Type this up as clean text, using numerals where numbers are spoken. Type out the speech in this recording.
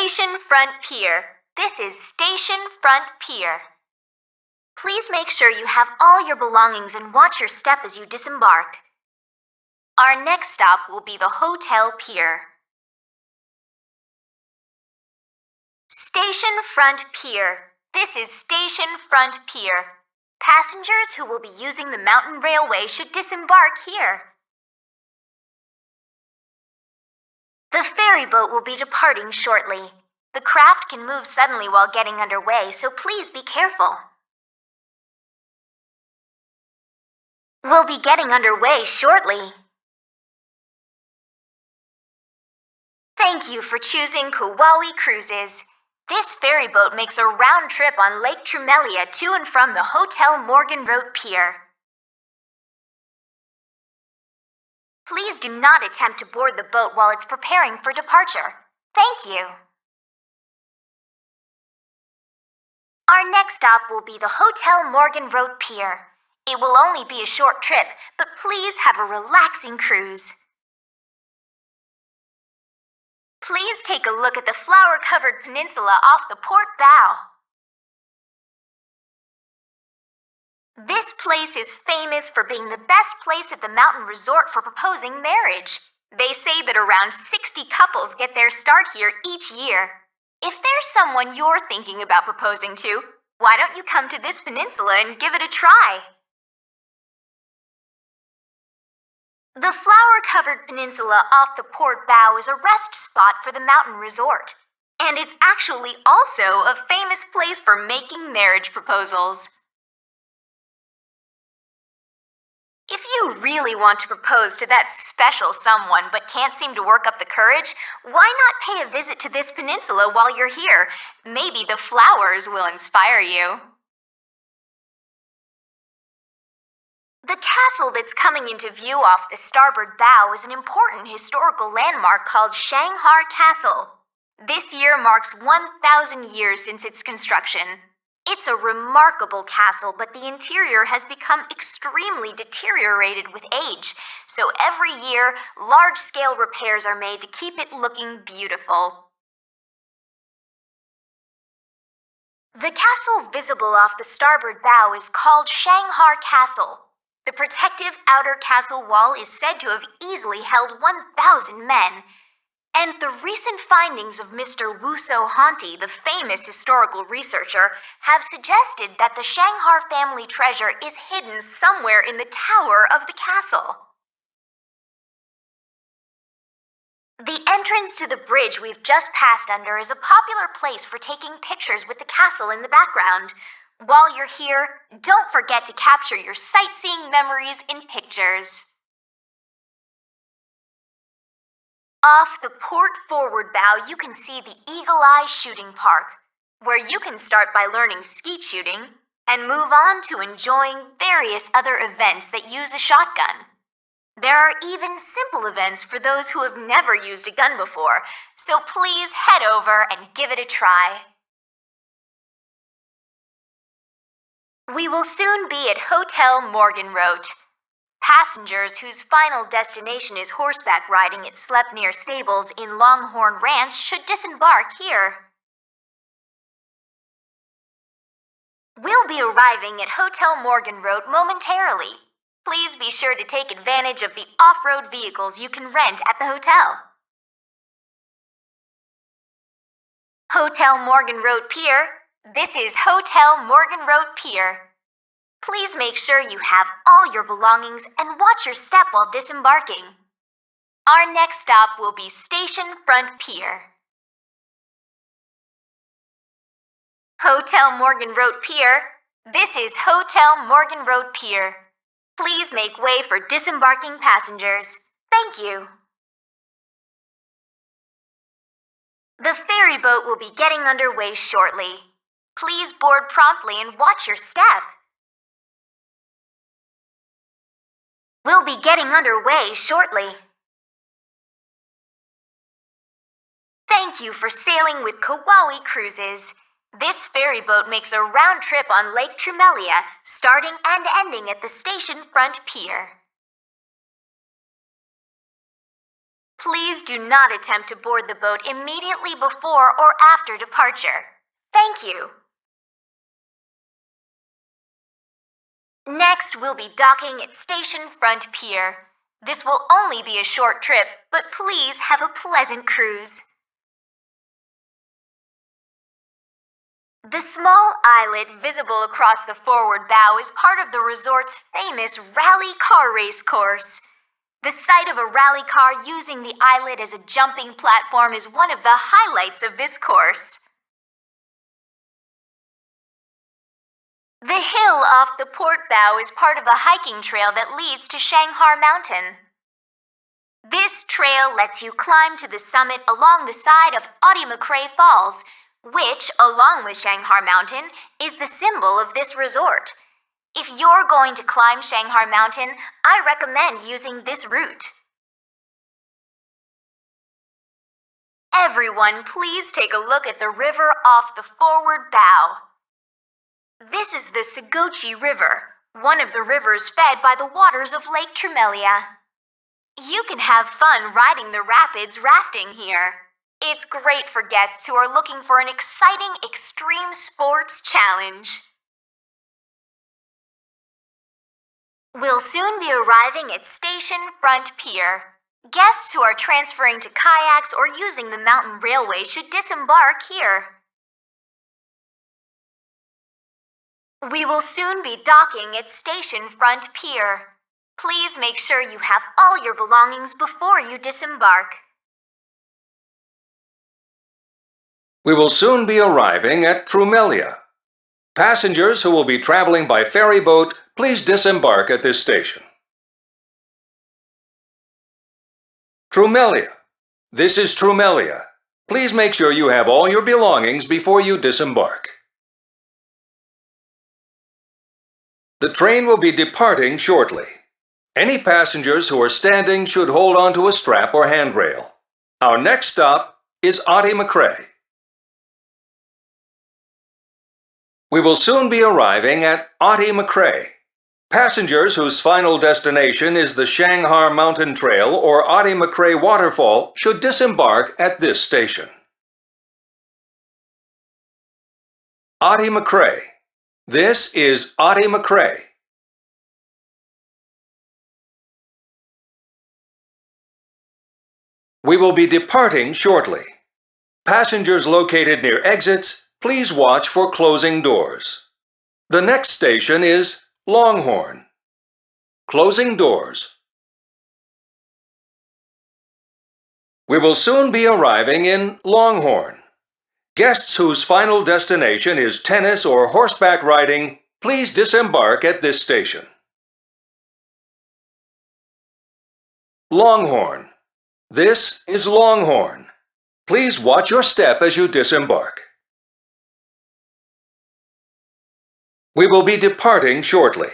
Station Front Pier. This is Station Front Pier. Please make sure you have all your belongings and watch your step as you disembark. Our next stop will be the Hotel Pier. Station Front Pier. This is Station Front Pier. Passengers who will be using the mountain railway should disembark here. The ferry boat will be departing shortly. The craft can move suddenly while getting underway, so please be careful. We'll be getting underway shortly. Thank you for choosing Kauai Cruises. This ferry boat makes a round trip on Lake Trumelia to and from the Hotel Morgan Road Pier. Please do not attempt to board the boat while it's preparing for departure. Thank you. Our next stop will be the Hotel Morgan Road Pier. It will only be a short trip, but please have a relaxing cruise. Please take a look at the flower-covered peninsula off the port bow. This place is famous for being the best place at the mountain resort for proposing marriage. They say that around 60 couples get their start here each year. If there's someone you're thinking about proposing to, why don't you come to this peninsula and give it a try? The flower-covered peninsula off the port bow is a rest spot for the mountain resort. And it's actually also a famous place for making marriage proposals. If you really want to propose to that special someone but can't seem to work up the courage, why not pay a visit to this peninsula while you're here? Maybe the flowers will inspire you. The castle that's coming into view off the starboard bow is an important historical landmark called Shanghai Castle. This year marks 1,000 years since its construction. It's a remarkable castle, but the interior has become extremely deteriorated with age, so every year, large-scale repairs are made to keep it looking beautiful. The castle visible off the starboard bow is called Shanghai Castle. The protective outer castle wall is said to have easily held 1,000 men. And the recent findings of Mr. Wuso Honti, the famous historical researcher, have suggested that the Shanghai family treasure is hidden somewhere in the tower of the castle. The entrance to the bridge we've just passed under is a popular place for taking pictures with the castle in the background. While you're here, don't forget to capture your sightseeing memories in pictures. Off the port forward bow, you can see the Eagle Eye Shooting Park, where you can start by learning skeet shooting and move on to enjoying various other events that use a shotgun. There are even simple events for those who have never used a gun before, so please head over and give it a try. We will soon be at Hotel Morgan Road. Passengers whose final destination is horseback riding at Sleipnir Stables in Longhorn Ranch should disembark here. We'll be arriving at Hotel Morgan Road momentarily. Please be sure to take advantage of the off-road vehicles you can rent at the hotel. Hotel Morgan Road Pier. This is Hotel Morgan Road Pier. Please make sure you have all your belongings and watch your step while disembarking. Our next stop will be Station Front Pier. Hotel Morgan Road Pier. This is Hotel Morgan Road Pier. Please make way for disembarking passengers. Thank you. The ferry boat will be getting underway shortly. Please board promptly and watch your step. We'll be getting underway shortly. Thank you for sailing with Kauai Cruises. This ferry boat makes a round trip on Lake Trumelia, starting and ending at the Station Front Pier. Please do not attempt to board the boat immediately before or after departure. Thank you. Next, we'll be docking at Station Front Pier. This will only be a short trip, but please have a pleasant cruise. The small islet visible across the forward bow is part of the resort's famous rally car race course. The sight of a rally car using the islet as a jumping platform is one of the highlights of this course. The hill off the port bow is part of a hiking trail that leads to Shanghai Mountain. This trail lets you climb to the summit along the side of Otimacray Falls, which, along with Shanghai Mountain, is the symbol of this resort. If you're going to climb Shanghai Mountain, I recommend using this route. Everyone, please take a look at the river off the forward bow. This is the Seguchi River, one of the rivers fed by the waters of Lake Tremelia. You can have fun riding the rapids rafting here. It's great for guests who are looking for an exciting extreme sports challenge. We'll soon be arriving at Station Front Pier. Guests who are transferring to kayaks or using the mountain railway should disembark here. We will soon be docking at Station Front Pier. Please make sure you have all your belongings before you disembark. We will soon be arriving at Trumelia. Passengers who will be traveling by ferry boat, please disembark at this station. Trumelia. This is Trumelia. Please make sure you have all your belongings before you disembark. The train will be departing shortly. Any passengers who are standing should hold on to a strap or handrail. Our next stop is Otimacray. We will soon be arriving at Otimacray. Passengers whose final destination is the Shanghai Mountain Trail or Otimacray Waterfall should disembark at this station. Otimacray. This is Otimacray. We will be departing shortly. Passengers located near exits, please watch for closing doors. The next station is Longhorn. Closing doors. We will soon be arriving in Longhorn. Guests whose final destination is tennis or horseback riding, please disembark at this station. Longhorn. This is Longhorn. Please watch your step as you disembark. We will be departing shortly.